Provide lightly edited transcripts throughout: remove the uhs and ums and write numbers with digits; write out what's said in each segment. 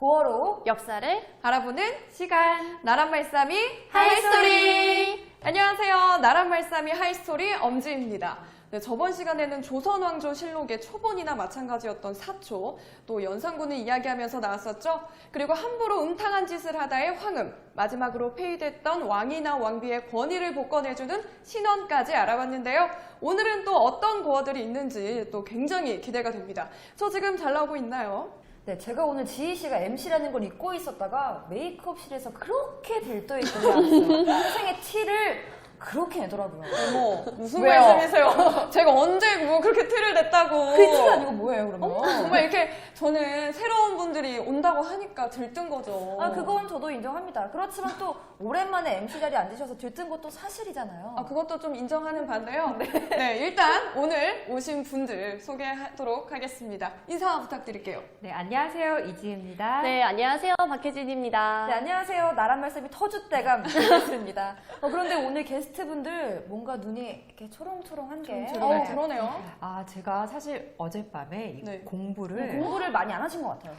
고어로 역사를 알아보는 시간 나란말싸미 하이스토리. 안녕하세요. 나란말싸미 하이스토리 엄지입니다. 네, 저번 시간에는 조선왕조 실록의 초본이나 마찬가지였던 사초, 또 연산군을 이야기하면서 나왔었죠. 그리고 함부로 음탕한 짓을 하다의 황음, 마지막으로 폐위됐던 왕이나 왕비의 권위를 복권해주는 신원까지 알아봤는데요. 오늘은 또 어떤 고어들이 있는지 또 굉장히 기대가 됩니다. 저 지금 잘 나오고 있나요? 네, 제가 오늘 지희 씨가 MC라는 걸 잊고 있었다가 메이크업실에서 그렇게 들떠있던 줄 알았어요. 인생의 티를 그렇게 내더라고요. 어머, 무슨 왜요? 말씀이세요? 제가 언제 뭐 그렇게 티를 냈다고. 그 티가 아니고 뭐예요, 그러면? 정말 이렇게 저는 새로운 분들이 온다고 하니까 들뜬 거죠. 아, 그건 저도 인정합니다. 그렇지만 또 오랜만에 MC 자리에 앉으셔서 들뜬 것도 사실이잖아요. 아, 그것도 좀 인정하는 바인데요. 네, 일단 오늘 오신 분들 소개하도록 하겠습니다. 인사 부탁드릴게요. 네, 안녕하세요. 이지혜입니다. 네, 안녕하세요. 박혜진입니다. 네, 안녕하세요. 나란 말씀이 터줏대감 이지혜입니다. 그런데 오늘 게스트분들 뭔가 눈이 이렇게 초롱초롱한 게 그러네요. 아, 제가 사실 어젯밤에 이 네. 공부를 공부를 많이 안 하신 것 같아요.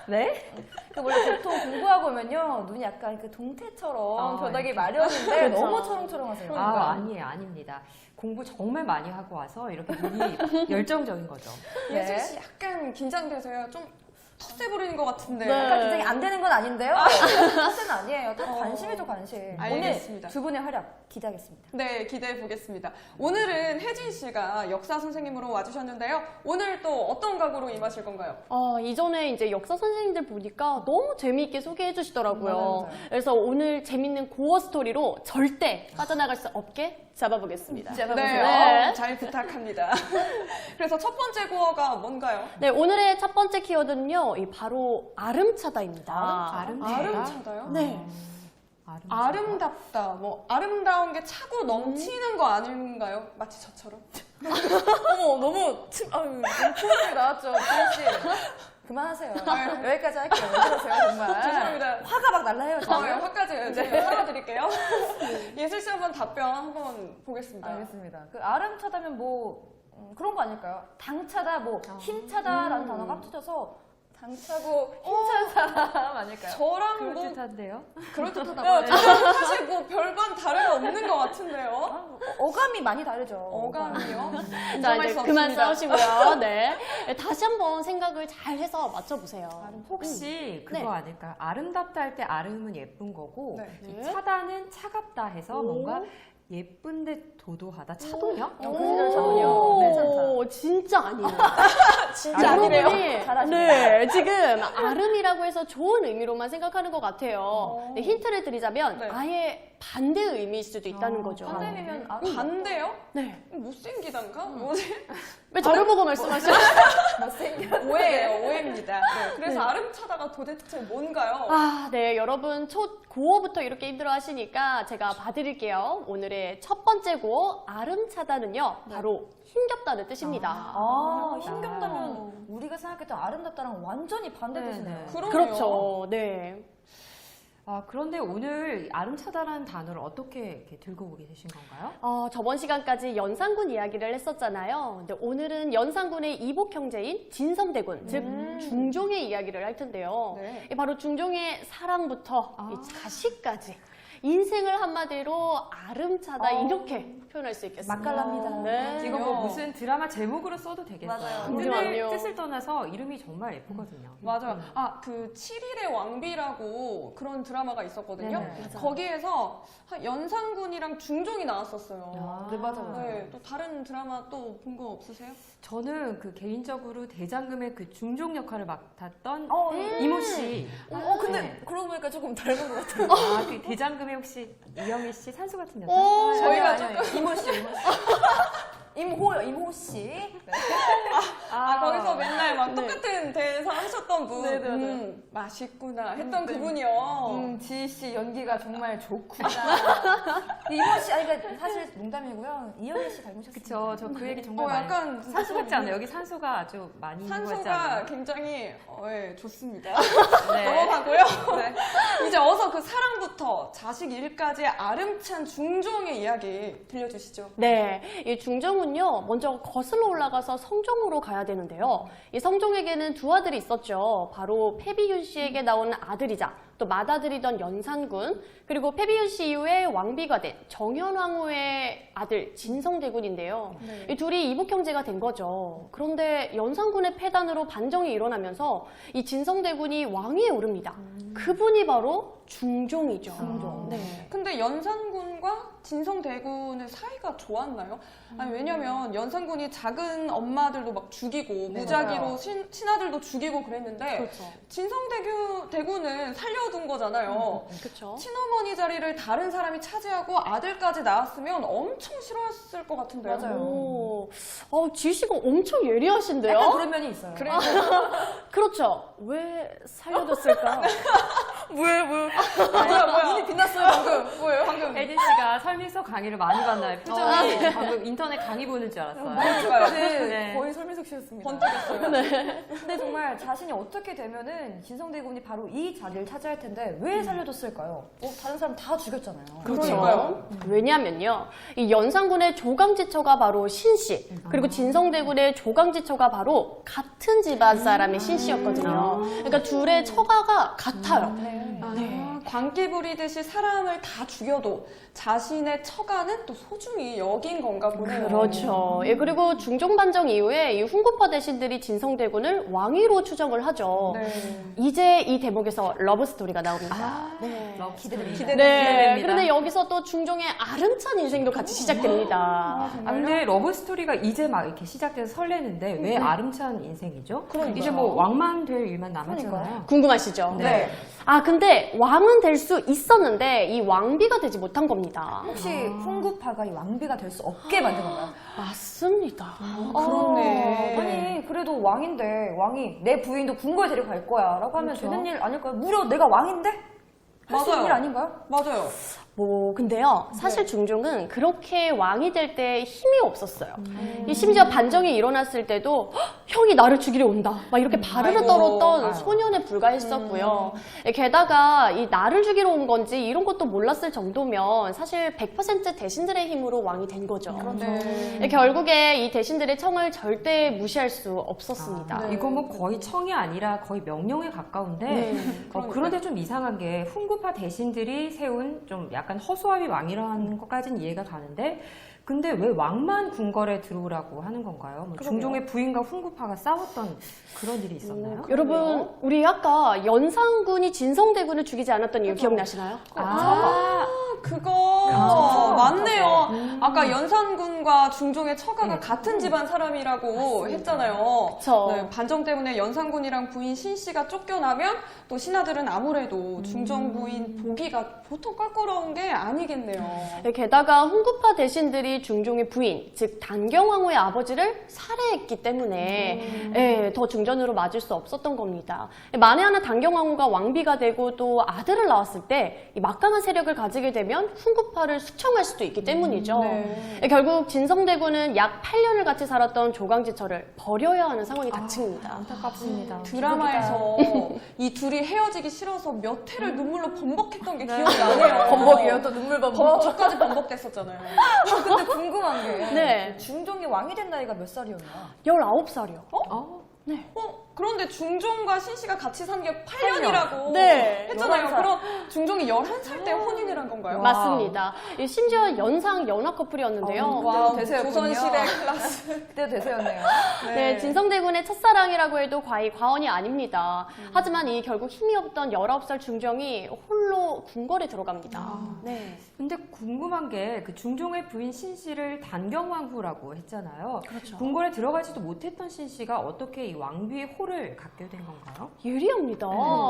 네? 원래 보통 공부하고 오면요 눈이 약간 그 동태처럼 변하기 마련인데 그렇죠. 너무 초롱초롱하세요. 아, 아니에요. 아닙니다. 공부 정말 많이 하고 와서 이렇게 눈이 열정적인 거죠. 네. 예슬 씨 약간 긴장돼서요. 좀 텃세 부리는 것 같은데. 네. 약간 굉장히 안 되는 건 아닌데요. 사실은 아니에요. 다 관심이죠, 관심. 알겠습니다. 오늘 두 분의 활약 기대하겠습니다. 네, 기대해 보겠습니다. 오늘은 혜진 씨가 역사 선생님으로 와주셨는데요. 오늘 또 어떤 각오로 임하실 건가요? 이전에 이제 역사 선생님들 보니까 너무 재미있게 소개해 주시더라고요. 맞아요. 그래서 오늘 재밌는 고어 스토리로 절대 빠져나갈 수 없게 잡아보겠습니다. 잡아보세요. 네, 네. 잘 부탁합니다. 그래서 첫 번째 고어가 뭔가요? 네, 오늘의 첫 번째 키워드는요, 바로 아름차다입니다. 아름차다요? 네. 아름답다. 뭐 아름다운 게 차고 넘치는 거 아닌가요? 마치 저처럼. 어머, 너무 표현이 나왔죠, 지혜 씨. 그만하세요. 여기까지 할게요. 왜 그러세요, 정말. 죄송합니다. 화가 막 날라요, 정말. 화까지 제가 사과드릴게요. 예슬 씨 한번 답변 한번 보겠습니다. 알겠습니다. 그 아름차다면 뭐 그런 거 아닐까요? 당차다, 뭐 힘차다라는 단어가 합쳐져서 당차고 힘찬 사람 아닐까요? 저랑 뭐 그럴듯한데요? 그럴듯하다고요. 저랑 사실 뭐 별반 다름 없는 것 같은데요. 어감이 많이 다르죠. 어감이요? 자, 인정할 이제 수 그만 없습니다. 싸우시고요. 네. 다시 한번 생각을 잘 해서 맞춰보세요. 혹시 그거 네. 아닐까요? 아름답다 할 때 아름은 예쁜 거고 네. 이 차다는 차갑다 해서 뭔가 예쁜데 도도하다 차도녀? 그 시절 차도녀. 오, 진짜 아니에요. 진짜 아니래요. 잘하시네요. 네, 지금 아름이라고 해서 좋은 의미로만 생각하는 것 같아요. 네, 힌트를 드리자면 네. 아예 반대 의미일 수도 있다는 거죠. 반대면 반대요? 네. 못생기단가? 뭐지? 왜 저를 보고 말씀하시죠? 오해예요, 오해입니다. 네, 그래서 아름차다가 도대체 뭔가요? 아, 네, 여러분 첫 고어부터 이렇게 힘들어 하시니까 제가 봐드릴게요. 오늘의 첫 번째 고어 아름차다는요, 바로 힘겹다는 뜻입니다. 힘겹다면 우리가 생각했던 아름답다랑 완전히 반대되시네요. 네, 네. 그러네요. 그렇죠. 네. 그런데 오늘 아름차다라는 단어를 어떻게 이렇게 들고 오게 되신 건가요? 저번 시간까지 연산군 이야기를 했었잖아요. 근데 오늘은 연산군의 이복 형제인 진성대군, 즉 중종의 이야기를 할 텐데요. 네. 이 바로 중종의 사랑부터 이 자식까지 인생을 한마디로 아름차다 이렇게 표현할 수 있겠습니다. 맛깔납니다. 네. 이거 뭐 무슨 드라마 제목으로 써도 되겠어요. 맞아요. 잠시만요. 뜻을 떠나서 이름이 정말 예쁘거든요. 맞아요. 그 7일의 왕비라고 그런 드라마가 있었거든요. 네네. 거기에서 연산군이랑 중종이 나왔었어요. 네, 맞아요. 네, 또 다른 드라마 또 본 거 없으세요? 저는 그 개인적으로 대장금의 그 중종 역할을 맡았던 네. 이모 씨. 근데 네. 그러고 보니까 조금 닮은 것 같아요. 그 대장금의 혹시 이영애 씨 산수 같은 여자? 오, 저희가 조금 이모 씨. 임호요, 임호 씨. 네. 거기서 맨날 막 네. 똑같은 대사 하셨던 분. 네, 네, 네. 맛있구나 했던 그분이요. 지희 씨 연기가 정말 좋구나. 이모 씨, 그러니까 사실 농담이고요. 이영애 씨 닮으셨어요. 그쵸. 저 그 얘기 정말 많이. 약간 산수 같지 않아요? 여기 산수가 아주 많이 있는 것 같지 산소가 않아요? 굉장히 좋습니다. 네. 넘어가고요. 네. 이제 어서 그 사랑부터 자식 일까지의 아름찬 중종의 이야기 들려주시죠. 네, 이 중종은요 먼저 거슬러 올라가서 성종으로 가야 봐야 되는데요. 이 성종에게는 두 아들이 있었죠. 바로 패비윤 씨에게 나오는 아들이자 또 맏아들이던 연산군, 그리고 패비윤 씨 이후에 왕비가 된 정현왕후의 아들 진성대군인데요. 이 둘이 이복 형제가 된 거죠. 그런데 연산군의 패단으로 반정이 일어나면서 이 진성대군이 왕위에 오릅니다. 그분이 바로 중종이죠. 중종. 네. 근데 연산군과 진성대군의 사이가 좋았나요? 아니 왜냐면 연산군이 작은 엄마들도 막 죽이고 무작위로 맞아요. 친아들도 죽이고 그랬는데 그렇죠. 진성대군은 살려둔 거잖아요. 그렇죠. 친어머니 자리를 다른 사람이 차지하고 아들까지 낳았으면 엄청 싫어했을 것 같은데요. 맞아요. 오, 지휘씨가 엄청 예리하신데요? 약간 그런 면이 있어요. 그래. 그렇죠. 왜 살려줬을까요? 뭐야. 눈이 빛났어요, 방금. 뭐예요, 방금? 혜진 씨가 설명서 강의를 많이 봤나요? 표정이 방금 인터넷 강의 보는 줄 알았어요. 네. 거의 설명석 씨였습니다. 번뜩였어요. 근데 정말 자신이 어떻게 되면은 진성대군이 바로 이 자리를 차지할 텐데 왜 살려줬을까요? 다른 사람 다 죽였잖아요. 그러니까요. 왜냐면요. 이 연산군의 조강지처가 바로 신씨, 그리고 진성대군의 조강지처가 바로 같은 집안 사람의 신씨였거든요. 그러니까 둘의 처가가 같아요. 광기 부리듯이 사람을 다 죽여도 자신의 처가는 또 소중히 여긴 건가 보네요. 그렇죠. 예, 그리고 중종반정 이후에 이 훈구파 대신들이 진성대군을 왕위로 추정을 하죠. 네. 이제 이 대목에서 러브 스토리가 나옵니다. 네. 기대됩니다. 네. 그런데 여기서 또 중종의 아름찬 인생도 같이 시작됩니다. 근데 러브 스토리가 이제 막 이렇게 시작돼서 설레는데 왜 아름찬 인생이죠? 그러니까요. 이제 뭐 왕만 될 일만 남았잖아요. 궁금하시죠? 네. 아, 근데 왕은 될 수 있었는데 이 왕비가 되지 못한 겁니다. 혹시 훈구파가 이 왕비가 될 수 없게 만든 건가요? 맞습니다. 그렇네. 아니 그래도 왕인데 왕이 내 부인도 궁궐 데리고 갈 거야 라고 하면 그렇죠. 되는 일 아닐까요? 무려 내가 왕인데? 할 수 있는 맞아요. 일 아닌가요? 맞아요. 근데요, 사실 중종은 그렇게 왕이 될 때 힘이 없었어요. 이 심지어 반정이 일어났을 때도 "헉, 형이 나를 죽이려 온다. 막 이렇게 발을 아이고. 떨었던 아유. 소년에 불과했었고요. 게다가 이 나를 죽이러 온 건지 이런 것도 몰랐을 정도면 사실 100% 대신들의 힘으로 왕이 된 거죠. 네. 결국에 이 대신들의 청을 절대 무시할 수 없었습니다. 네. 이거 뭐 거의 청이 아니라 거의 명령에 가까운데 그런데 좀 이상한 게 훈구파 대신들이 세운 좀 약간 허수아비 왕이라는 것까지는 이해가 가는데 근데 왜 왕만 궁궐에 들어오라고 하는 건가요? 뭐 중종의 부인과 훈구파가 싸웠던 그런 일이 있었나요? 여러분, 우리 아까 연산군이 진성대군을 죽이지 않았던 이유 기억나시나요? 그거 맞네요. 아까 연산군과 중종의 처가가 같은 집안 사람이라고 했잖아요. 그쵸. 네, 반정 때문에 연산군이랑 부인 신씨가 쫓겨나면 또 신하들은 아무래도 중종 부인 보기가 보통 껄끄러운 게 아니겠네요. 게다가 훈구파 대신들이 중종의 부인, 즉 단경왕후의 아버지를 살해했기 때문에 더 중전으로 맞을 수 없었던 겁니다. 만에 하나 단경왕후가 왕비가 되고 또 아들을 낳았을 때 이 막강한 세력을 가지게 되면 훈구파를 숙청할 수도 있기 때문이죠. 네. 결국 진성대군은 약 8년을 같이 살았던 조강지처를 버려야 하는 상황이 닥칩니다. 안타깝습니다. 드라마에서 이 둘이 헤어지기 싫어서 몇 회를 눈물로 번복했던 게 기억이 나네요. 또 눈물 저까지 번복됐었잖아요. 근데 궁금한 게 네. 중종이 왕이 된 나이가 몇 살이었나요? 19살이요. 그런데 중종과 신씨가 같이 산 게 8년이라고 네. 했잖아요. 11살. 그럼 중종이 11살 때 혼인을 한 건가요? 맞습니다. 심지어 연상 연하 커플이었는데요. 와, 대세였군요. 조선시대 클래스. 그때도 대세였네요. 네, 진성대군의 첫사랑이라고 해도 과언이 아닙니다. 하지만 이 결국 힘이 없던 19살 중종이 홀로 궁궐에 들어갑니다. 네. 근데 궁금한 게 그 중종의 부인 신씨를 단경왕후라고 했잖아요. 그렇죠. 궁궐에 들어가지도 못했던 신씨가 어떻게 이 왕비의 호를 갖게 된 건가요? 예리합니다.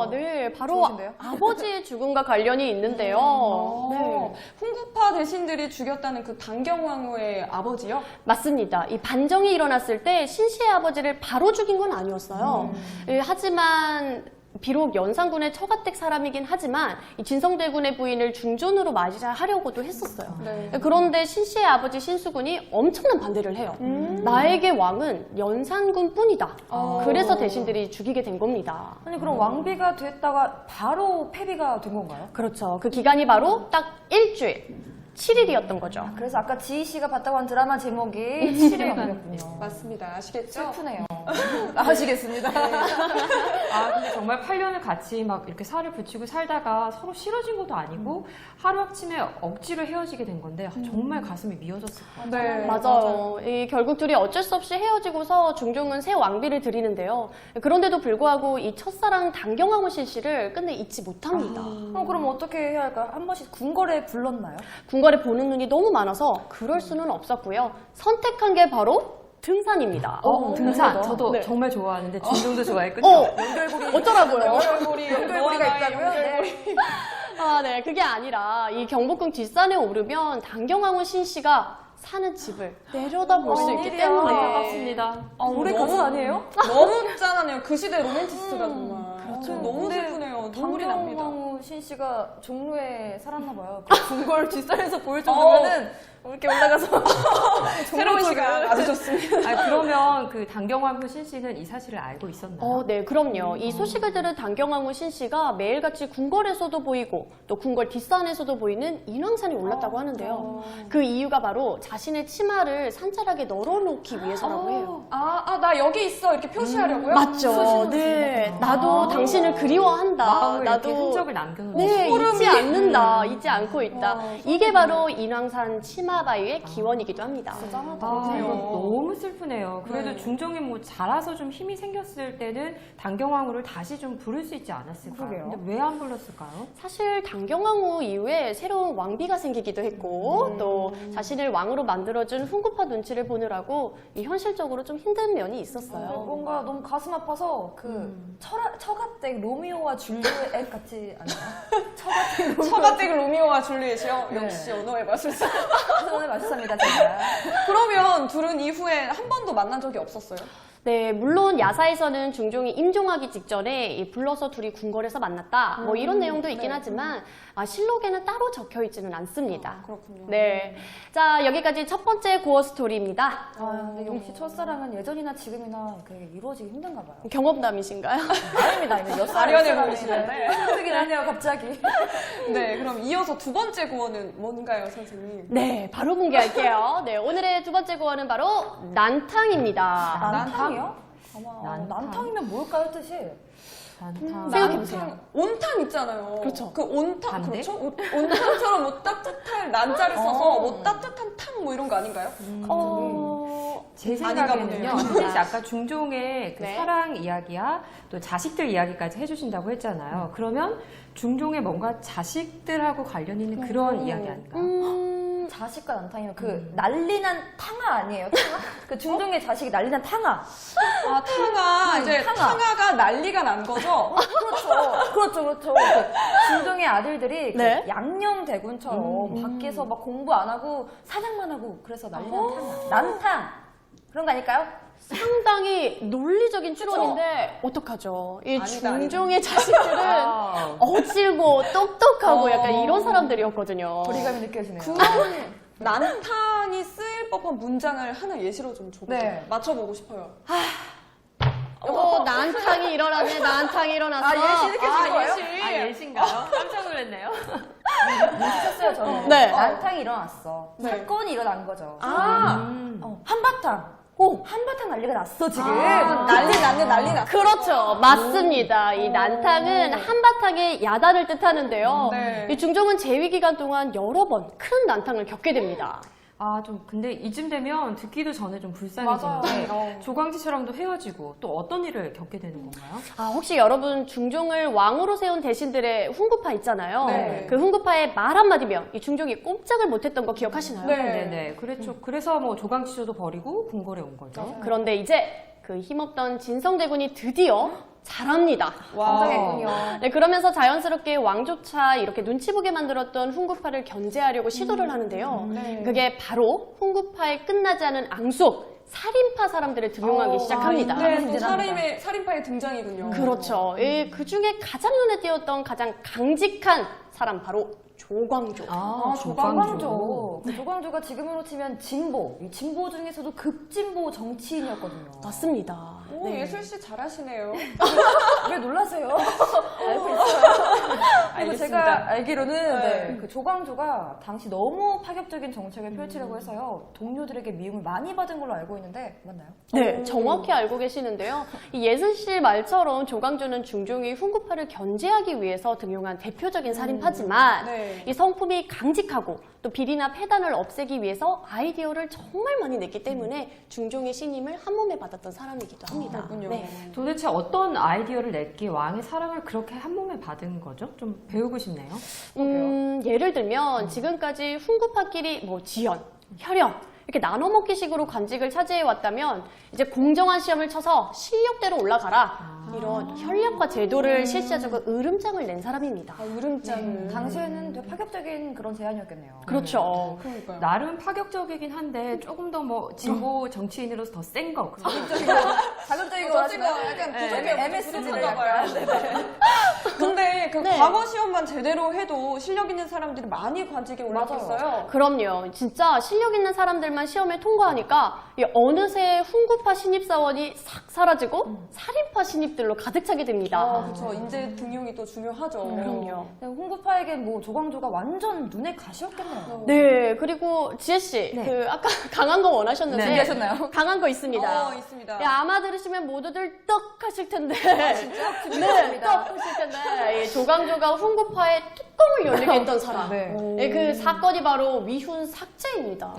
네, 바로 좋으신데요? 아버지의 죽음과 관련이 있는데요. 네. 훈구파 대신들이 죽였다는 그 단경왕후의 아버지요? 맞습니다. 이 반정이 일어났을 때 신씨의 아버지를 바로 죽인 건 아니었어요. 하지만 비록 연산군의 처가댁 사람이긴 하지만 이 진성대군의 부인을 중존으로 맞이하려고도 했었어요. 네. 그런데 신씨의 아버지 신수군이 엄청난 반대를 해요. 나에게 왕은 연산군뿐이다. 그래서 대신들이 죽이게 된 겁니다. 아니 그럼 왕비가 됐다가 바로 패비가 된 건가요? 그렇죠. 그 기간이 바로 딱 일주일, 7일이었던 거죠. 그래서 아까 지희 씨가 봤다고 한 드라마 제목이 7일 왕비였군요. 맞습니다. 아시겠죠? 슬프네요. 나으시겠습니다. 아, 근데 정말 8년을 같이 막 이렇게 살을 붙이고 살다가 서로 싫어진 것도 아니고 하루아침에 억지로 헤어지게 된 건데 정말 가슴이 미어졌을 것 같아요. 네, 맞아요. 이 결국 둘이 어쩔 수 없이 헤어지고서 중종은 새 왕비를 드리는데요. 그런데도 불구하고 이 첫사랑 당경황후 실씨를 끝내 잊지 못합니다. 그럼 어떻게 해야 할까요? 한 번씩 궁궐에 불렀나요? 궁궐에 보는 눈이 너무 많아서 그럴 수는 없었고요. 선택한 게 바로 등산입니다. 등산 저도 네. 정말 좋아하는데 중종도 좋아했거든요. 어쩌라고요? 연결고리가 있다고요? 아, 네. 그게 아니라 이 경복궁 뒷산에 오르면 당경황후 신씨가 사는 집을 내려다볼 수 있기 웬일이야. 때문에 반갑습니다. 노래 가수 아니에요? 너무 짠하네요. 그 시대 로맨티스트가 정말. 그렇죠. 너무 근데 슬프네요. 눈물이 납니다. 당경황후 신씨가 종로에 살았나 봐요. 그 궁궐 뒷산에서 보일 정도면은 이렇게 올라가서 새로운 시간 아주 좋습니다. 아, 그러면 그 당경황후 신씨는 이 사실을 알고 있었나요? 네, 그럼요. 이 소식을 들은 당경황후 신씨가 매일같이 궁궐에서도 보이고 또 궁궐 뒷산에서도 보이는 인왕산에 올랐다고 하는데요. 그 이유가 바로 자신의 치마를 산자락에 널어놓기 위해서라고 해요. 나 여기 있어. 이렇게 표시하려고요? 맞죠. 네, 나도 당신을 그리워한다. 마음을 이렇게 나도 흔적을 남겨놓는 네, 소름이. 잊지 않는다. 잊지 않고 있다. 이게 바로 인왕산 치마바위의 기원이기도 합니다. 아, 이거 너무 슬프네요. 그래도 네. 중종이 뭐 자라서 좀 힘이 생겼을 때는 당경황후를 다시 좀 부를 수 있지 않았을까요? 그러게요. 근데 왜 안 불렀을까요? 사실 당경황후 이후에 새로운 왕비가 생기기도 했고 또 자신을 왕으로 만들어준 훈구파 눈치를 보느라고 이 현실적으로 좀 힘든 면이 있었어요. 뭔가 너무 가슴 아파서 그 처가댁 로미오와 줄리엣 같지 않나요? 처가댁 로미오. 처가댁 로미오와 줄리엣이요? 네. 역시 언어의 마술사. 오늘 맛있습니다, 제가. 그러면 둘은 이후에 한 번도 만난 적이 없었어요? 네, 물론 야사에서는 중종이 임종하기 직전에 이 불러서 둘이 궁궐에서 만났다. 뭐 이런 내용도 있긴 하지만 실록에는 따로 적혀 있지는 않습니다. 그렇군요. 네, 자 여기까지 첫 번째 고어 스토리입니다. 근데 역시 첫사랑은 예전이나 지금이나 그게 이루어지기 힘든가 봐요. 경험담이신가요? 아닙니다. 이제 몇 아련해 살 보이시는데. 힘들긴 하네요, 갑자기. 네, 그럼 이어서 두 번째 구원은 뭔가요, 선생님? 네, 바로 공개할게요. 네, 오늘의 두 번째 고어는 바로 난탕입니다. 난탕이요? 난탕. 난탕이면 뭘까요, 뜻이? 난탕. 생각해보세요. 온탕 있잖아요. 그렇죠. 그 온탕, 반대? 그렇죠? 온탕처럼 뭐 따뜻할 난자를 써서 뭐 따뜻한 탕 뭐 이런 거 아닌가요? 제 아닌가 생각에는요. 보네요. 선생님 아까 중종의 그 네. 사랑 이야기야 또 자식들 이야기까지 해주신다고 했잖아요. 그러면 중종의 뭔가 자식들하고 관련 있는 그런 이야기 아닌가요? 자식과 난탕이면 그 난리난 탕아 아니에요? 탕아? 그 중종의 자식이 난리난 탕아. 탕아, 이제 탕아. 탕아가 난리가 난 거죠? 그렇죠. 그 중종의 아들들이 네. 그 양녕 대군처럼 밖에서 막 공부 안 하고 사냥만 하고 그래서 난리난 탕아. 난탕. 그런 거 아닐까요? 상당히 논리적인 추론인데 어떡하죠? 이 아니다, 중종의 자식들은 아. 어질고 똑똑하고 약간 이런 사람들이었거든요. 거리감이 느껴지네요. 그런 난탕이 쓰일 법한 문장을 하나 예시로 좀 줘보세요. 네. 맞춰보고 싶어요. 난탕이 일어나네, 난탕이 일어났어. 예시 이렇게 쓴 거예요? 아, 예신가요? 깜짝 놀랐네요. 눈치챘어요, 저는. 네. 난탕이 일어났어. 네. 사건이 일어난 거죠. 한바탕. 한바탕 난리가 났어, 지금. 난리 났네, 난리 났어. 그렇죠. 맞습니다. 이 난탕은 한바탕의 야단을 뜻하는데요. 네. 이 중종은 재위 기간 동안 여러 번 큰 난탕을 겪게 됩니다. 아, 좀, 근데 이쯤 되면 듣기도 전에 좀 불쌍해지는데, 맞아요. 조광지처럼도 헤어지고 또 어떤 일을 겪게 되는 건가요? 혹시 여러분 중종을 왕으로 세운 대신들의 훈구파 있잖아요. 네. 그 훈구파의 말 한마디면 이 중종이 꼼짝을 못했던 거 기억하시나요? 네. 네네. 그렇죠. 그래서 뭐 조광지조도 버리고 궁궐에 온 거죠. 그런데 이제 그 힘없던 진성대군이 드디어 잘합니다. 굉장했군요. 네, 그러면서 자연스럽게 왕조차 이렇게 눈치 보게 만들었던 훈구파를 견제하려고 시도를 하는데요. 네. 그게 바로 훈구파의 끝나지 않은 앙숙, 살인파 사람들을 등용하기 시작합니다. 네, 또 살인파의 등장이군요. 그렇죠. 그 중에 가장 눈에 띄었던 가장 강직한 사람 바로 조광조. 조광조. 그 조광조가 지금으로 치면 진보. 이 진보 중에서도 극진보 정치인이었거든요. 맞습니다. 오, 예술 씨 잘하시네요. 왜 놀라세요? 알고 있어요. 그리고 제가 알기로는 네. 그 조광조가 당시 너무 파격적인 정책을 펼치려고 해서요. 동료들에게 미움을 많이 받은 걸로 알고 있는데 맞나요? 네, 정확히 알고 계시는데요. 이 예슬 씨 말처럼 조광조는 중종이 훈구파를 견제하기 위해서 등용한 대표적인 살인파지만 네. 이 성품이 강직하고 또 비리나 폐단을 없애기 위해서 아이디어를 정말 많이 냈기 때문에 중종의 신임을 한 몸에 받았던 사람이기도 합니다. 그렇군요. 네. 도대체 어떤 아이디어를 냈기에 왕의 사랑을 그렇게 한 몸에 받은 거죠? 좀 배우고 싶네요. 예를 들면 지금까지 훈구파끼리 뭐 지연, 혈연 이렇게 나눠 먹기 식으로 관직을 차지해 왔다면 이제 공정한 시험을 쳐서 실력대로 올라가라. 이런 현력과 제도를 실시하자고 으름장을 낸 사람입니다. 으름장을. 당시에는 되게 파격적인 그런 제안이었겠네요. 그렇죠. 그러니까요. 나름 파격적이긴 한데 조금 더 뭐 진보 정치인으로서 더 센 거. 자극적인 거 자극적인 거 하시나요? 약간 네, 부족해, MSG 네, 부족한가 약간. 봐요. 근데 그 네. 과거 시험만 제대로 해도 실력 있는 사람들이 많이 관직에 올랐겠어요. 그럼요. 진짜 실력 있는 사람들만 시험을 통과하니까 이 어느새 훈구파 신입사원이 싹 사라지고 살인파 신입들로 가득 차게 됩니다. 그렇죠. 인재 등용이 또 중요하죠. 그럼요. 홍구파에겐 뭐 조광조가 완전 눈에 가시였겠네요. 네, 그리고 지혜 씨, 네. 그 아까 강한 거 원하셨는데 준비하셨나요? 강한 거 있습니다. 있습니다. 예, 아마 들으시면 모두들 떡 하실 텐데. 진짜? 네, 준비했습니다. 떡 하실 텐데. 이 조광조가 훈구파의 뚜껑을 열리게 했던 사람. 네. 예, 그 사건이 바로 위훈 삭제입니다.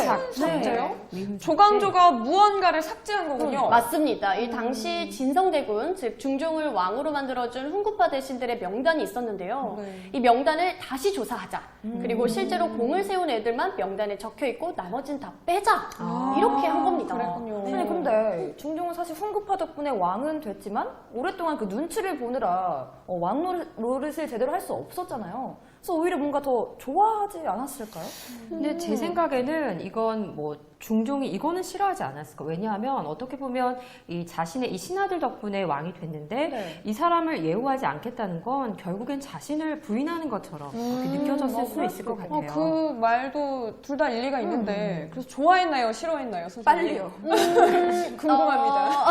삭제요? 조광조가 무언가를 삭제한 거군요. 맞습니다. 이 당시 진성대군, 즉 중종을 왕으로 만들어준 훈구파 대신들의 명단이 있었는데요. 네. 이 명단을 다시 조사하자. 그리고 실제로 공을 세운 애들만 명단에 적혀 있고 나머지는 다 빼자. 이렇게 한 겁니다. 그랬군요. 아니 근데 중종은 사실 훈구파 덕분에 왕은 됐지만 오랫동안 그 눈치를 보느라 왕 노릇을 제대로 할 수 없었잖아요. 그래서 오히려 뭔가 더 좋아하지 않았을까요? 근데 제 생각에는 이건 뭐 중종이 이거는 싫어하지 않았을까. 왜냐하면 어떻게 보면 이 자신의 이 신하들 덕분에 왕이 됐는데 네. 이 사람을 예우하지 않겠다는 건 결국엔 자신을 부인하는 것처럼 그렇게 느껴졌을 수 있을 것 같아요. 그 말도 둘 다 일리가 있는데 그래서 좋아했나요? 싫어했나요? 선생님? 궁금합니다.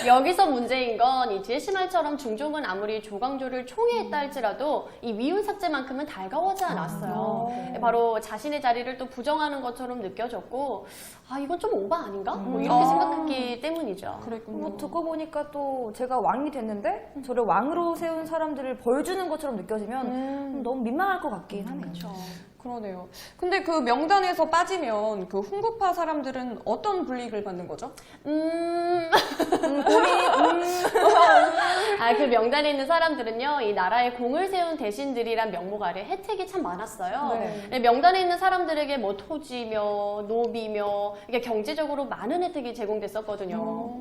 여기서 문제인 건 이 지혜 씨 말처럼 중종은 아무리 조광조를 총애했다 할지라도 이 위훈 삭제만큼은 달가워하지 않았어요. 바로 자신의 자리를 또 부정하는 것처럼 느껴졌고 아 이건 좀 오바 아닌가? 뭐 이렇게 생각했기 때문이죠. 그랬군요. 뭐 듣고 보니까 또 제가 왕이 됐는데 저를 왕으로 세운 사람들을 벌 주는 것처럼 느껴지면 너무 민망할 것 같긴 하네요. 그러네요. 근데 그 명단에서 빠지면 그 훈구파 사람들은 어떤 불이익을 받는 거죠? 그 명단에 있는 사람들은요, 이 나라에 공을 세운 대신들이란 명목 아래 혜택이 참 많았어요. 네. 명단에 있는 사람들에게 뭐 토지며 노비며 이게 경제적으로 많은 혜택이 제공됐었거든요.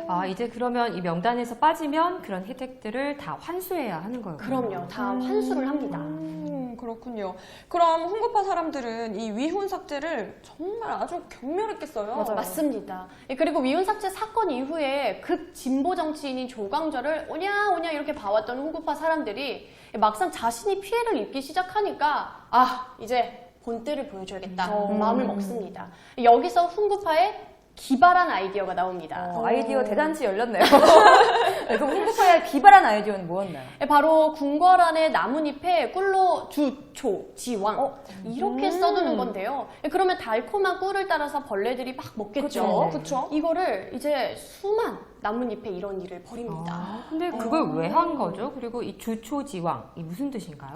아, 이제 그러면 이 명단에서 빠지면 그런 혜택들을 다 환수해야 하는 거예요. 그럼요, 다 환수를 합니다. 그렇군요. 그럼 훈구파 사람들은 이 위훈 삭제를 정말 아주 경멸했겠어요. 맞아요. 맞습니다. 그리고 위훈 삭제 사건 이후에 극진보 정치인인 조광조를 오냐 이렇게 봐왔던 훈구파 사람들이 막상 자신이 피해를 입기 시작하니까 아 이제 본때를 보여줘야겠다 마음을 먹습니다. 여기서 훈구파의 기발한 아이디어가 나옵니다. 아이디어 대단치 열렸네요. 그럼 훈구파의 기발한 아이디어는 뭐였나요? 바로 궁궐안의 나뭇잎에 꿀로 주, 초, 지왕 이렇게 써두는 건데요. 그러면 달콤한 꿀을 따라서 벌레들이 막 먹겠죠. 그쵸? 이거를 이제 수만 나뭇잎에 이런 일을 벌입니다. 근데 그걸 왜 한 거죠? 그리고 이 주초지왕, 이 무슨 뜻인가요?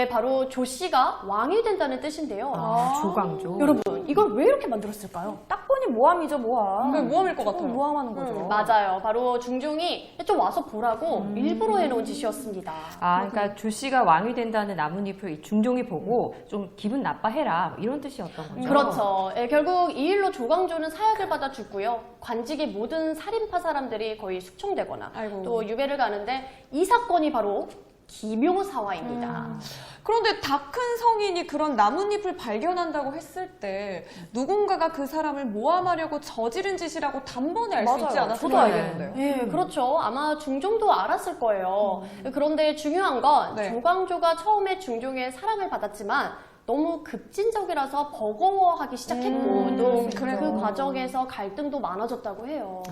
바로 조 씨가 왕이 된다는 뜻인데요. 조광조. 여러분, 이걸 왜 이렇게 만들었을까요? 딱 보니 모함이죠, 모함. 그게 모함일 것 같아요. 모함하는 거죠. 맞아요. 바로 중종이 좀 와서 보라고 일부러 해놓은 짓이었습니다. 아, 그러니까 조 씨가 왕이 된다는 나뭇잎을 이 중종이 보고 좀 기분 나빠해라 이런 뜻이었던 거죠. 그렇죠. 결국 이 일로 조광조는 사약을 받아 죽고요. 관직의 모든 살인파 사람들이 거의 숙청되거나 아이고. 또 유배를 가는데 이 사건이 바로 기묘사화입니다. 그런데 다 큰 성인이 그런 나뭇잎을 발견한다고 했을 때 누군가가 그 사람을 모함하려고 저지른 짓이라고 단번에 알 수 있지 맞아요. 않았을까요? 저도 알겠는데요. 네, 그렇죠. 아마 중종도 알았을 거예요. 그런데 중요한 건 네. 조광조가 처음에 중종의 사랑을 받았지만 너무 급진적이라서 버거워하기 시작했고 또 그래요. 그 과정에서 갈등도 많아졌다고 해요.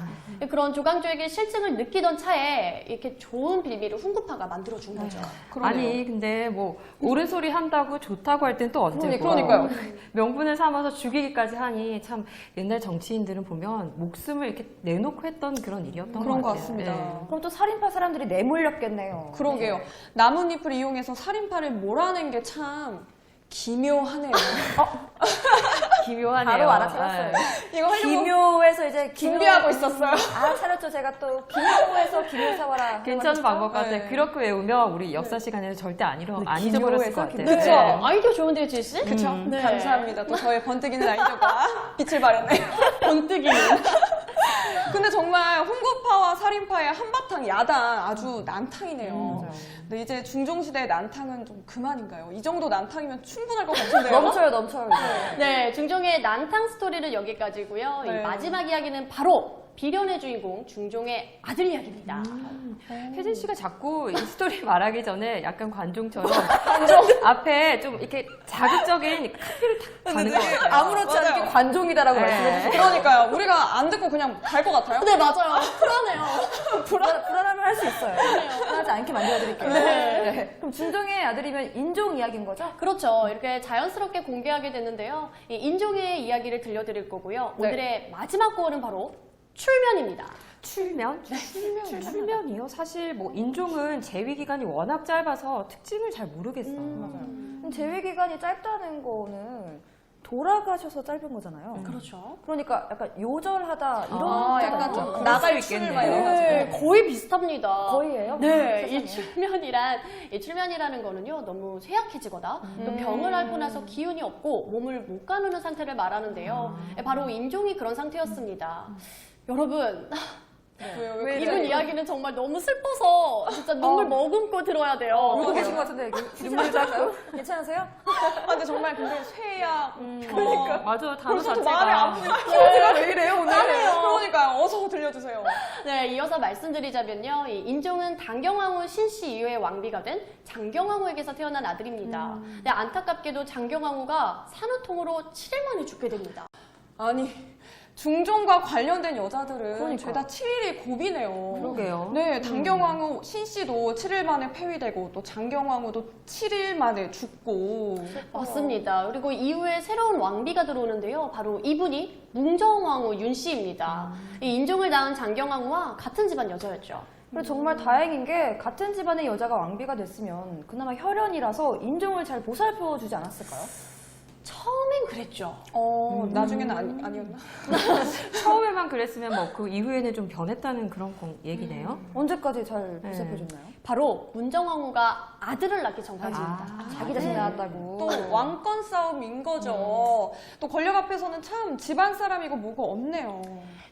그런 조광조에게 실증을 느끼던 차에 이렇게 좋은 빌미를 훈구파가 만들어준 거죠. 그러네요. 아니 근데 뭐 옳은 소리 한다고 좋다고 할 땐 또 언제고. 그러니까요. 명분을 삼아서 죽이기까지 하니 참 옛날 정치인들은 보면 목숨을 이렇게 내놓고 했던 그런 일이었던 그런 것 같아요. 같습니다. 네. 그럼 또 살인파 사람들이 내몰렸겠네요. 그러게요. 나뭇잎을 이용해서 살인파를 몰아낸 게 참 기묘하네요. 기묘하네요. 바로 알아차렸어요. 네. 이거 하려고 기묘에서 이제 준비하고 있었어요. 알아차렸죠. 제가 또 기묘에서 기묘사화라. 괜찮은 방법 같아요. 네. 그렇게 외우면 우리 역사 시간에는 절대 안 잊어버렸을 것 같아요. 그쵸. 네. 아이디어 좋은데요, 지씨? 그쵸? 네. 감사합니다. 또 저의 번뜩이는 아이디어가 빛을 발했네요. 번뜩이는. 근데 정말 훈구파와 살인파의 한바탕 야당 아주 난탕이네요. 근데 이제 중종시대의 난탕은 좀 그만인가요? 이 정도 난탕이면 충분할 것 같은데요. 넘쳐요. 네, 중종의 난탕 스토리는 여기까지고요. 네. 이 마지막 이야기는 바로 비련의 주인공 중종의 아들 이야기입니다. 혜진 씨가 자꾸 이 스토리 말하기 전에 약간 관종처럼 앞에 좀 이렇게 자극적인 카피를 탁 가는 것 같아요. 아무렇지 않게 맞아요. 관종이다라고 네. 말씀해 주세요. 그러니까요. 우리가 안 듣고 그냥 갈 것 같아요. 네, 맞아요. 불안해요. 불안하면 할 수 있어요. 불안하지 않게 만들어드릴게요. 네. 그럼 중종의 아들이면 인종 이야기인 거죠? 그렇죠. 이렇게 자연스럽게 공개하게 됐는데요. 이 인종의 이야기를 들려드릴 거고요. 네. 오늘의 마지막 구호는 바로 출면입니다. 출면? 출면이요? 사실 뭐 인종은 재위 기간이 워낙 짧아서 특징을 잘 모르겠어요. 맞아요. 재위 기간이 짧다는 거는 돌아가셔서 짧은 거잖아요. 그렇죠. 그러니까 약간 요절하다 이런 아, 뜻도 약간 있죠. 좀 그럴 나갈 수 출을 있겠네요. 막 이래가지고. 네, 거의 비슷합니다. 거의예요? 네, 이 세상에. 출면이라는 거는요, 너무 쇠약해지거나 또 병을 앓고 나서 기운이 없고 몸을 못 가누는 상태를 말하는데요. 바로 인종이 그런 상태였습니다. 여러분, 왜 이분 이야기는 정말 너무 슬퍼서 진짜 눈물 머금고 들어야 돼요. 울고 계신 것 같은데 눈물 날까요? 괜찮으세요? 아, 근데 정말 근데 쇠야. 그러니까. 맞아, 단어 벌써 또 자체가. 마음이 아프네요. 제가 왜 이래요 오늘? 그러니까요. 어서 들려주세요. 네, 이어서 말씀드리자면요. 이 인종은 단경왕후 신씨 이후에 왕비가 된 장경왕후에게서 태어난 아들입니다. 근데 안타깝게도 장경왕후가 산후통으로 7일 만에 죽게 됩니다. 아니, 중종과 관련된 여자들은 그러니까. 죄다 7일이 고비네요. 그러게요. 네, 단경왕후 신씨도 7일 만에 폐위되고 또 장경왕후도 7일 만에 죽고. 맞습니다. 그리고 이후에 새로운 왕비가 들어오는데요. 바로 이분이 뭉정왕후 윤씨입니다. 이 인종을 낳은 장경왕후와 같은 집안 여자였죠. 그리고 정말 다행인 게 같은 집안의 여자가 왕비가 됐으면 그나마 혈연이라서 인종을 잘 보살펴 주지 않았을까요? 처음엔 그랬죠. 나중에는 아니었나? 처음에만 그랬으면 뭐 그 이후에는 좀 변했다는 그런 얘기네요. 언제까지 잘 보살펴 줬나요? 바로 문정왕후가 아들을 낳기 전까지입니다. 자기 자신 낳았다고. 또 왕권 싸움인 거죠. 또 권력 앞에서는 참 집안 사람이고 뭐고 없네요.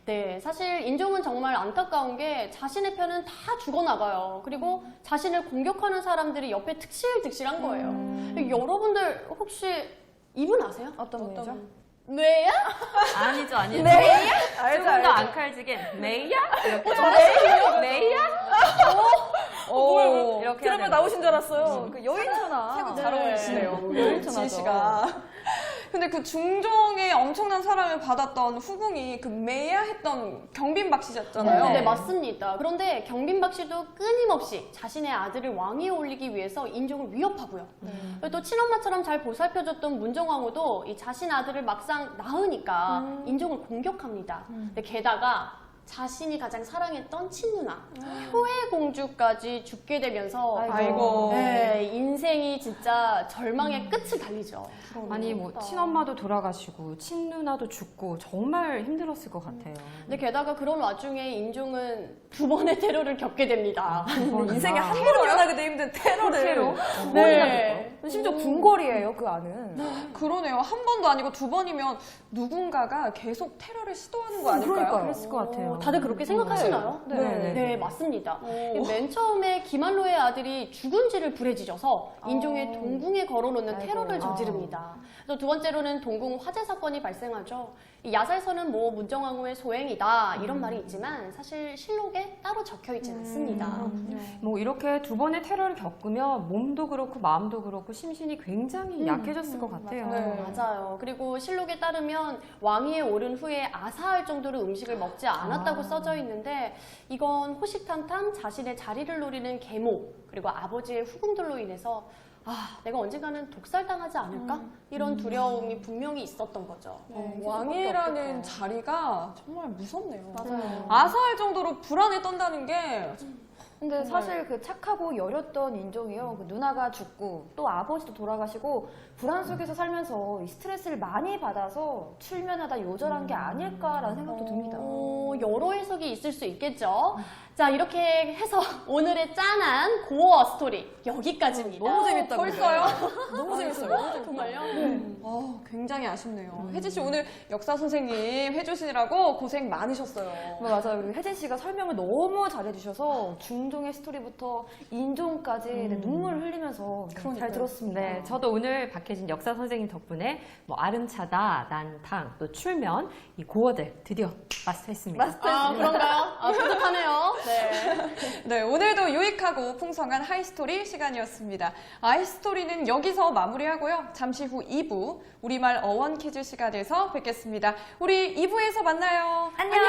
네, 사실 인종은 정말 안타까운 게 자신의 편은 다 죽어나가요. 그리고 자신을 공격하는 사람들이 옆에 득실득실한 거예요. 여러분들 혹시 이분 아세요? 어떤 분이죠? 뇌야? 아니죠. 알죠, 조금 더 알죠. 안 칼지게 메이야? 이렇게. 메이야? 오, 이렇게 드라마 해야 나오신 줄 알았어요. 그 여인천하. 색은 잘 어울리시네요. 여인천하죠. 지희 씨가. 근데 그 중종의 엄청난 사랑을 받았던 후궁이 그 매야 했던 경빈박 씨였잖아요. 네, 맞습니다. 그런데 경빈박 씨도 끊임없이 자신의 아들을 왕위에 올리기 위해서 인종을 위협하고요. 또 친엄마처럼 잘 보살펴줬던 문정왕후도 이 자신 아들을 막상 낳으니까 인종을 공격합니다. 근데 게다가 자신이 가장 사랑했던 친누나 효혜공주까지 죽게 되면서 아이고. 네, 인생이 진짜 절망의 끝을 달리죠. 아니 뭐 친엄마도 돌아가시고 친누나도 죽고 정말 힘들었을 것 같아요. 근데 게다가 그런 와중에 인종은 2번의 테러를 겪게 됩니다. 인생에 한 번도 일어나기도 힘든 테러를 테러? 두 번이나 네. 겪어. 심지어 궁궐이에요, 그 안은. 그러네요. 한 번도 아니고 두 번이면 누군가가 계속 테러를 시도하는 거 아닐까요? 그러니까요. 그랬을 것 같아요. 다들 그렇게 생각하시나요? 네. 맞습니다. 맨 처음에 김한로의 아들이 죽은지를 부래지져서 인종의 어. 동궁에 걸어놓는 아이고. 테러를 저지릅니다. 또 두 번째로는 동궁 화재 사건이 발생하죠. 이 야살서는 뭐 문정왕후의 소행이다 이런 말이 있지만 사실 실록에 따로 적혀 있지는 않습니다. 뭐 이렇게 두 번의 테러를 겪으면 몸도 그렇고 마음도 그렇고 심신이 굉장히 약해졌을 것 같아요. 네. 맞아요. 그리고 실록에 따르면 왕위에 오른 후에 아사할 정도로 음식을 먹지 않았다고 써져 있는데 이건 호식탐탐 자신의 자리를 노리는 계모 그리고 아버지의 후궁들로 인해서 내가 언젠가는 독살당하지 않을까? 이런 두려움이 분명히 있었던 거죠. 왕이라는 자리가 정말 무섭네요. 맞아요. 아사할 정도로 불안에 떤다는 게 근데 사실 그 착하고 여렸던 인종이요. 그 누나가 죽고 또 아버지도 돌아가시고 불안 속에서 살면서 이 스트레스를 많이 받아서 출면하다 요절한 게 아닐까라는 생각도 듭니다. 여러 해석이 있을 수 있겠죠. 자, 이렇게 해서 오늘의 짠한 고어 스토리 여기까지입니다. 너무 재밌다. 벌써요? 너무 재밌어요. 정말요? 굉장히 아쉽네요. 혜진 씨 오늘 역사 선생님 해주시느라고 고생 많으셨어요. 맞아요. 혜진 씨가 설명을 너무 잘해주셔서 중종의 스토리부터 인종까지 눈물을 흘리면서 잘 들었습니다. 네, 저도 오늘 박혜진 역사 선생님 덕분에 뭐 아름차다, 난탕, 또 출면 이 고어들 드디어 마스터했습니다. 그런가요? 뿌듯하네요. 네. 네, 오늘도 유익하고 풍성한 하이스토리 시간이었습니다. 하이스토리는 여기서 마무리하고요. 잠시 후 2부 우리말 어원 퀴즈 시간에서 뵙겠습니다. 우리 2부에서 만나요. 안녕!